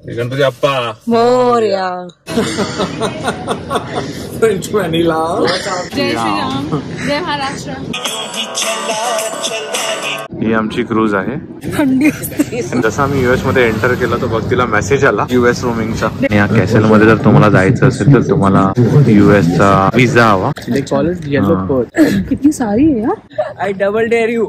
Ganpati Bappa Morya. French vanilla. जय श्रीराम, जय महाराष्ट्र. ही आमची क्रूज आहे. थंडी जसं आम्ही युएस मध्ये एंटर केला तर बघ तिला मेसेज आला US रोमिंगचा. या कॅसेल मध्ये जर तुम्हाला जायचं असेल तर तुम्हाला US चा विजा हवा. किती सारी आहे यार. I double dare you.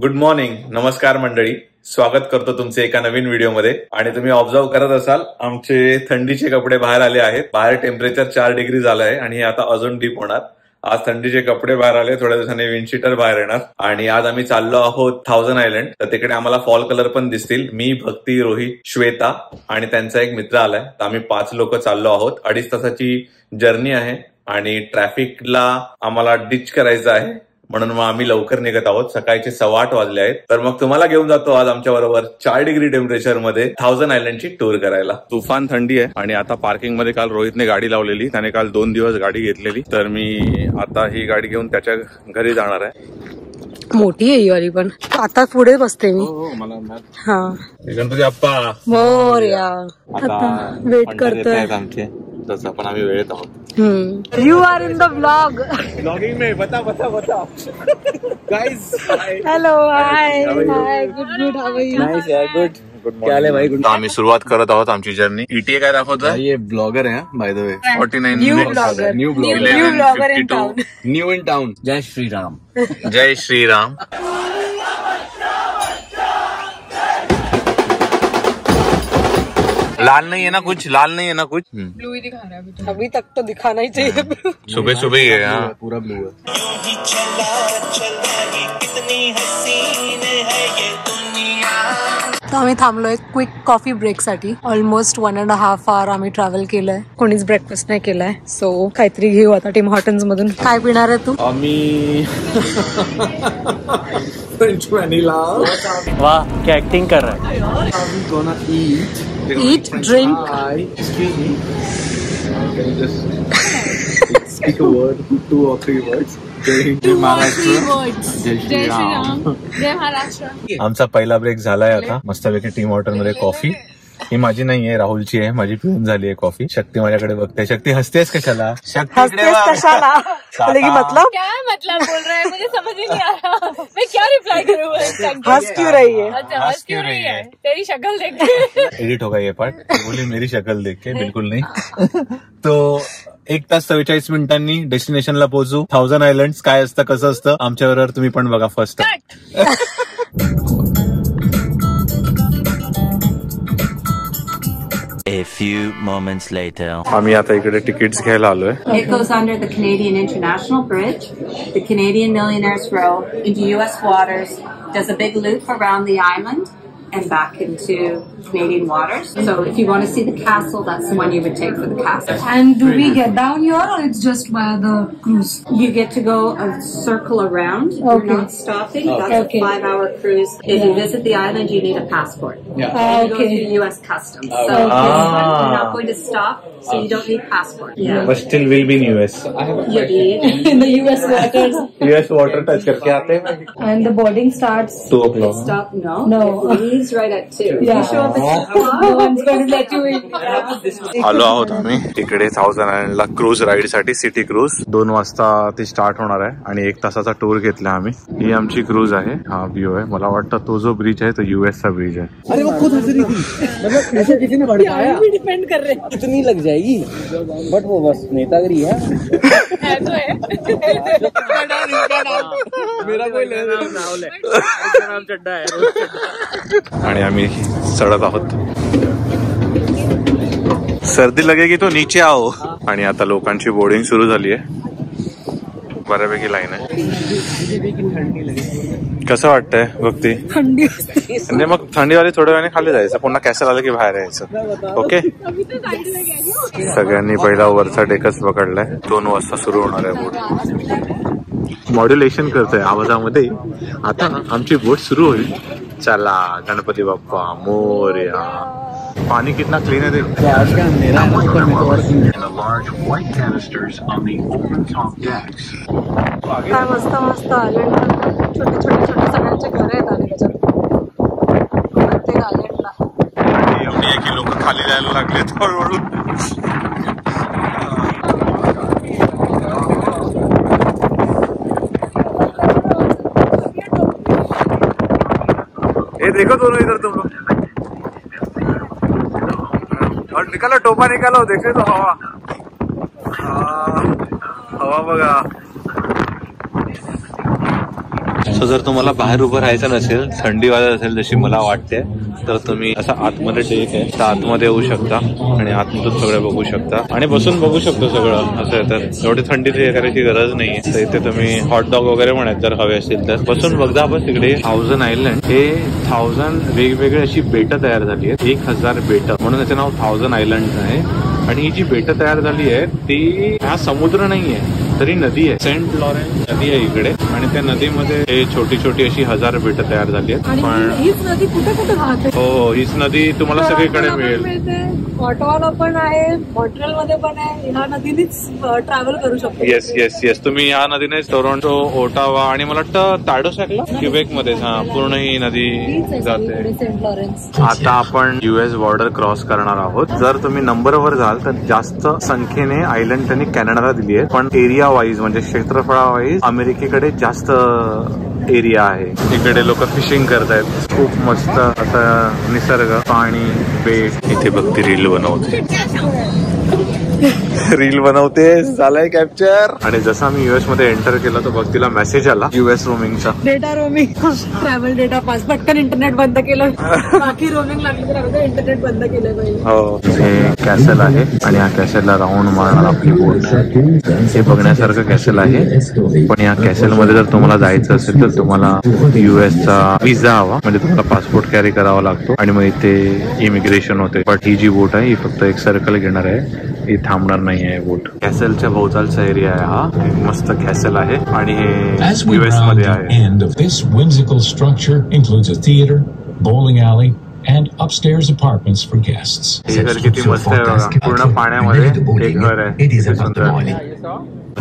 Good morning, नमस्कार मंडळी. स्वागत करतो तुमचे एका नवीन व्हिडिओमध्ये. आणि तुम्ही ऑब्झर्व करत असाल आमचे थंडीचे कपडे बाहेर आले आहेत. बाहेर टेम्परेचर 4 डिग्री झालं आहे आणि हे आता अजून डीप होणार. आज थंडीचे कपडे बाहेर आले, थोड्या दिवसांनी विंडशीटर बाहेर येणार. आणि आज आम्ही चाललो आहोत 1000 आयलंड. तर तिकडे आम्हाला फॉल कलर पण दिसतील. मी, भक्ती, रोहित, श्वेता आणि त्यांचा एक मित्र आलाय. तर आम्ही 5 लोक चाललो आहोत. 2.5 तासाची जर्नी आहे आणि ट्रॅफिकला आम्हाला डिच करायचं आहे, म्हणून मग आम्ही लवकर निघत आहोत. सकाळचे 8:15 वाजले आहेत. तर मग तुम्हाला घेऊन जातो आज आमच्या बरोबर 4 डिग्री टेम्परेचर मध्ये 1000 आयलंडची टूर करायला. तुफान थंडी आहे आणि आता पार्किंग मध्ये काल रोहितने गाडी लावलेली. त्याने काल 2 दिवस गाडी घेतलेली. तर मी आता ही गाडी घेऊन त्याच्या घरी जाणार आहे. मोठी आहे ही वाली, पण आता पुढे बसते मी. हा, गणपती बाप्पा मोरया. आता वेट करतोय आमचे, जसं पण आम्ही वेळेत आहोत. You are in the blog. Blogging में बता guys. Hello, hi hi, good how are you? Nice यार, गुड. क्या हाल है भाई? गुड. आम्ही सुरुवात करत आहोत आमची जर्नी. ETA काय दाखवतोय? ये ब्लॉगर है by the way. 49 new blogger. New blogger in town. New in town. जय श्री राम. जय श्रीराम. लाल नहीं है ना कुछ, लाल नहीं है ना कुछ. ब्लू ही दिखा रहा है अभी तक तो दिखाना ही चाहिए. सुबह सुबह ही है. हाँ, पूरा ब्लू है. तर आम्ही थांबलोय क्विक कॉफी ब्रेक साठी. ऑलमोस्ट 1.5 आवर आम्ही ट्रॅव्हल केलंय. कोणीच ब्रेकफास्ट नाही केलाय. सो काहीतरी घेऊ आता टिम हॉर्टन्स मधून. काय पिणार आहे तू? आम्ही फ्रेंच व्हॅनिला. वाह, क्या एक्टिंग कर रहा है. I'm gonna Eat, drink. Excuse me. Can you just speak a word, 2 or 3 words? जय महाराष्ट्र. जय श्रीराम, जय महाराष्ट्र. आमचा पहिला ब्रेक झालाय आता. मस्तपैकी टीम हॉटेल मध्ये कॉफी. ही माझी नाहीये, राहुलची आहे. माझी पिऊन झाली आहे कॉफी. शक्ती माझ्याकडे बघते. शक्ती हसतेस कशाला? हसतेस कशाला? मतलब क्या मतलब बोल रहा है, मुझे समझ ही नहीं आ रहा. मैं क्या रिप्लाई करूँ? हंस क्यों रही है? अच्छा, हंस क्यों रही है? तेरी शक्ल देख के. एडिट होगा ये पार्ट. बोली मेरी शक्ल देख के. बिल्कुल नहीं. तो 1 तास 47 मिनिटांनी डेस्टिनेशनला पोहोचू. 1000 आयलंड काय असतं, कसं असतं आमच्याबरोबर तुम्ही पण बघा first. A few moments later. आम्ही आता इकडे तिकीट्स घ्यायला आलोय. It goes under the Canadian International Bridge. The Canadian Millionaires row into U.S. waters, does a big loop around the island and back into Canadian waters. So if you want to see the castle, that's the one you would take for the castle. And do we get down here or it's just via the cruise? You get to go a circle around. Okay. You're not stopping. That's Okay. a 5-hour cruise. If you visit the island, you need a passport. And you go Okay. through U.S. Customs. So you're not going to stop, so you don't need passport. Yeah. But still will be in US. You need. In the US waters. US water touch करके आते हैं. And the boarding starts. 2 o'clock. Stop. No. No. It leaves right at 2. Yeah. You show up at 2 No one's going to let you in. आलो आहोत आम्ही तिकडे 1000 आयलंडला cruise ride साठी. City cruise 2 वाजता ती स्टार्ट होणार आहे आणि 1 तासाचा टूर घेतला आम्ही. ही आमची क्रूज आहे. हा व्यू आहे. मला वाटतं तो जो ब्रिज आहे तो US चा ब्रिज आहे. अरे वो खुद हंस रही थी. मतलब ऐसे किसी ने भड़काया. भी डिपेंड कर रहे हैं. इतनी लग जाएगी. बट वो बस नेतागिरी है. तो है. मेरा कोई नाम चड्डा है. आणि आम्ही चढत आहोत. सर्दी लगेगी तो नीचे आओ. आणि आता लोकांची बोर्डिंग सुरू झाली आहे. बऱ्यापैकी लाईन आहे. कसं वाटतंय भक्ती? थंडी. म्हणजे मग थंडीवाली थोड्या वेळाने खाली जायचं. पुन्हा कॅसल आलं की बाहेर यायचं. ओके. सगळ्यांनी पहिला वरचा डेकच पकडलाय. 2 वाजता सुरू होणार आहे बोट. मॉड्युलेशन करतोय आवाजामध्ये. आता आमची बोट सुरू होईल. चला गणपती बाप्पा मोरया. पानी कितना क्लीन है देखो. काय मस्त मस्त आयलंड. छोटे छोटे सगळ्यांचे घर आहेत आणि त्याच्यात प्रत्येक आयलंडला. आणि एवढी आहे की लोक खाली जायला लागलेत हळूहळू. देखो दोनों इधर तुम लोग, और निकालो टोपा निकालो, देखे तो हवा हवा बघा. सो जर तुम्हाला बाहेर उभं राहायचं नसेल, थंडी वाजत असेल जशी मला वाटते, तर तुम्ही असं आतमध्ये टेक आहे तर आतमध्ये येऊ शकता आणि आतमधून सगळं बघू शकता आणि बसून बघू शकतो सगळं. असं आहे तर एवढी थंडीत हे करायची गरज नाहीये. तर इथे तुम्ही हॉट डॉग वगैरे म्हणत जर हवे असतील तर बसून बघता. आपण तिकडे 1000 आयलंड, हे 1000 वेगवेगळी अशी बेटं तयार झाली आहेत. 1000 बेटं म्हणून त्याचं नाव 1000 आयलंड आहे. आणि ही जी बेटं तयार झाली आहे ती हा समुद्र नाहीये, तरी नदी आहे. सेंट लॉरेन्स नदी आहे इकडे आणि त्या नदीमध्ये हे छोटी छोटी अशी 1000 बेटं तयार झाली आहेत. पण हीच नदी कुठे कुठे वाहते. हो, हीच नदी तुम्हाला सगळीकडे मिळेल. ऑटोवाला पण आहे, मॉन्ट्रियल मध्ये पण आहे. ह्या नदीनेच ट्रॅव्हल करू शकतो. येस येस येस, तुम्ही ह्या नदीने टोरंटो, ओटावा आणि मला वाटतं ताडोसॅकला क्युबेक मध्ये पूर्ण ही नदी जाते. Saint Lawrence. आता आपण US बॉर्डर क्रॉस करणार आहोत. जर तुम्ही नंबरवर जाल तर जास्त संख्येने आयलंड त्यांनी कॅनडाला दिली आहे, पण एरिया वाईज म्हणजे क्षेत्रफळावाईज अमेरिकेकडे जास्त एरिया आहे. इकडे लोक फिशिंग करतायत. खूप मस्त आता निसर्ग, पाणी, बेट. इथे बघती रील बनवते रील बनवते, झालाय कॅप्चर. आणि जसं आम्ही US मध्ये एंटर केलं तर बघ तिला मेसेज आला US रोमिंगचा. Data roaming, travel data pass. पटकन इंटरनेट बंद केलं. बाकी रोमिंग लागली तर इंटरनेट बंद केलं पाहिजे. हो, हे कॅसल आहे आणि या कॅसलला राऊंड मारणार आपली बोट. हे बघण्यासारखं कॅसल आहे, पण या कॅसल मध्ये जर तुम्हाला जायचं असेल तर तुम्हाला US चा विजा हवा, म्हणजे तुम्हाला पासपोर्ट कॅरी करावा लागतो आणि मग इथे इमिग्रेशन होते. बट ही जी बोट आहे ही फक्त एक सर्कल घेणार आहे, ही थांबणार नाही आहे बोट. कॅसलच्या भोवतालचा एरिया आहे हा. एक मस्त कॅसल आहे आणि हे US मध्ये आहे. End of this whimsical structure includes a theater, bowling alley, and upstairs apartments for guests. हे घर किती मस्त आहे बघा. पूर्ण पाण्यामध्ये एक घर आहे.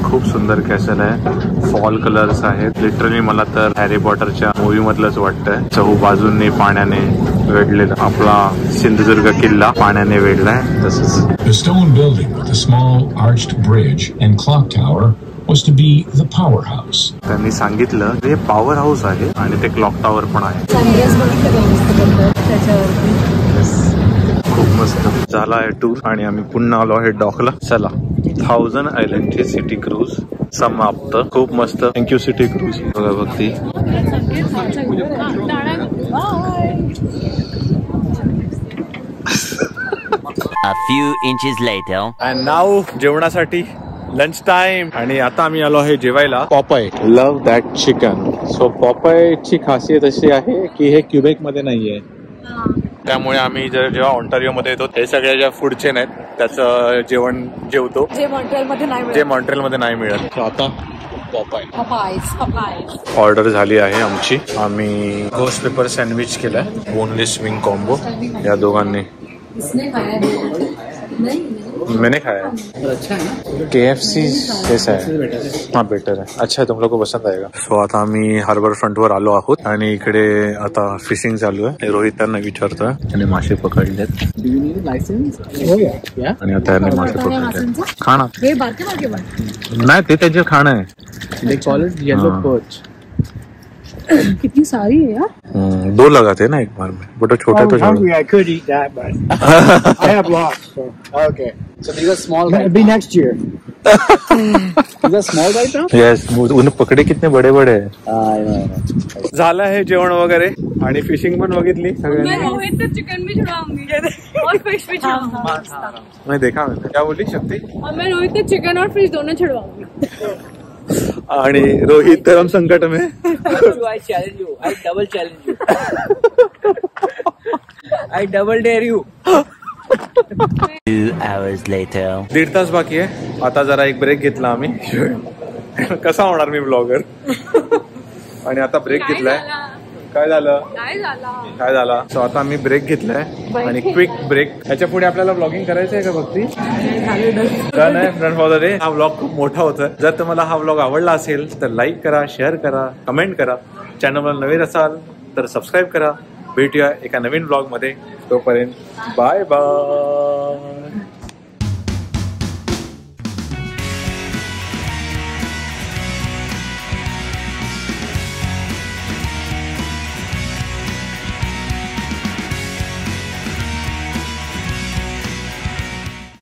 खूप सुंदर कॅसल आहे. फॉल कलर्स आहेत. लिटरली मला तर हॅरी पॉटरच्या मूवी मधलंच वाटतंय. चहू बाजूंनी पाण्याने वेढलेला आपला सिंधुदुर्ग किल्ला पाण्याने वेढलाय तसंच. The stone building with a small arched bridge and clock tower was to be the powerhouse. त्यांनी सांगितलं हे पॉवर हाऊस आहे आणि ते क्लॉक टॉवर पण आहे. खूप मस्त झाला आहे टूर आणि आम्ही पुन्हा आलो आहे डॉकला. चला, 1000 आयलंडची सिटी क्रूज समाप्त. खूप मस्त. Thank you city cruise. बघा बघती A few inches later. And now जेवणासाठी लंच टाइम. आणि आता आम्ही आलो आहे जेवायला. Popeyes, love that chicken. So पॉपायची खासियत अशी आहे की हे क्युबेक मध्ये नाहीये, त्यामुळे आम्ही जेव्हा ऑन्टारिओ मध्ये येतो हे सगळ्या ज्या फूड चेन आहेत त्याचं जेवण जेवतो जे मॉन्ट्रियल मध्ये नाही मिळत. जे मॉन्ट्रियल मध्ये नाही मिळत. आता पपाय ऑर्डर झाली आहे आमची. आम्ही घोस्ट पेपर सँडविच केलाय, बोनलेस विंग कॉम्बो. या दोघांनी मैंने खाया है. KFC कैसा है? हाँ बेटर है. अच्छा, तुम लोग को पसंद आएगा. सो आता आम्ही हार्बर फ्रंट वर आलो आहोत आणि इकडे आता फिशिंग चालू आहे. रोहित त्यांना विचारतोय आणि मासे पकडलेत आणि आता यांनी मासे पकडले. खाणं नाही, ते त्यांचे खाणं आहे. They call it yellow perch. कितनी सारी है यार. 2 लगाते हैं ना एक बार में, बट छोटा तो Hungry, I could eat that, but I have lots. So. Okay. So these are small. It'll be next year. These are small right now? Yes, उन्हें पकडे कितने बडे बडे आहे. I know. झालं आहे जेवण वगैरे आणि फिशिंग पण बघितली सगळ्यांनी. रोहित तो चिकन भी छुड़ाऊंगी और फिश भी छुड़ाऊंगी. मैं देखा मैंने. क्या बोली शक्ति? और मैं रोहित तो चिकन और फिश दोनों छुड़वाऊंगी. आणि रोहित धर्म संकट में. I challenge you. I double challenge you. I double dare you. 2 hours later. 1.5 तास बाकी आहे. आता जरा एक ब्रेक घेतला आम्ही. कसा होणार मी ब्लॉगर. आणि आता ब्रेक घेतलाय. काय झालं. सो आता आम्ही ब्रेक घेतलाय आणि क्विक ब्रेक. याच्या पुढे आपल्याला ब्लॉगिंग करायचं आहे का भक्ती? डन आहे. Friend for the day. हा ब्लॉग खूप मोठा होता. जर तुम्हाला हा ब्लॉग आवडला असेल तर लाईक करा, शेअर करा, कमेंट करा चॅनलवर नवीन असाल तर सबस्क्राईब करा. भेटूया एका नवीन ब्लॉगमध्ये. तोपर्यंत बाय बाय.